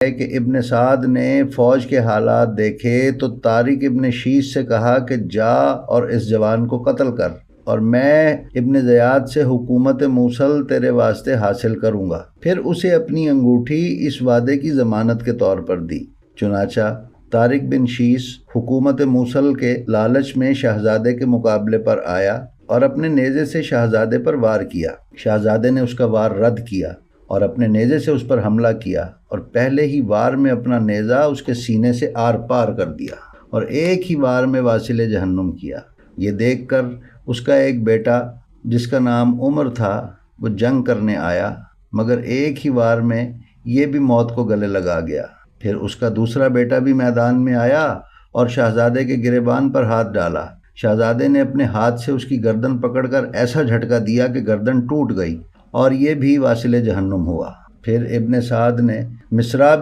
ہے کہ ابن سعد نے فوج کے حالات دیکھے تو طارق ابن شیش سے کہا کہ جا اور اس جوان کو قتل کر، اور میں ابن زیاد سے حکومت موصل تیرے واسطے حاصل کروں گا۔ پھر اسے اپنی انگوٹھی اس وعدے کی ضمانت کے طور پر دی۔ چنانچہ طارق بن شیش حکومت موصل کے لالچ میں شہزادے کے مقابلے پر آیا اور اپنے نیزے سے شہزادے پر وار کیا۔ شہزادے نے اس کا وار رد کیا اور اپنے نیزے سے اس پر حملہ کیا، اور پہلے ہی وار میں اپنا نیزہ اس کے سینے سے آر پار کر دیا اور ایک ہی وار میں واصل جہنم کیا۔ یہ دیکھ کر اس کا ایک بیٹا جس کا نام عمر تھا وہ جنگ کرنے آیا، مگر ایک ہی وار میں یہ بھی موت کو گلے لگا گیا۔ پھر اس کا دوسرا بیٹا بھی میدان میں آیا اور شہزادے کے گریبان پر ہاتھ ڈالا۔ شہزادے نے اپنے ہاتھ سے اس کی گردن پکڑ کر ایسا جھٹکا دیا کہ گردن ٹوٹ گئی اور یہ بھی واصل جہنم ہوا۔ پھر ابن سعد نے مصرع بن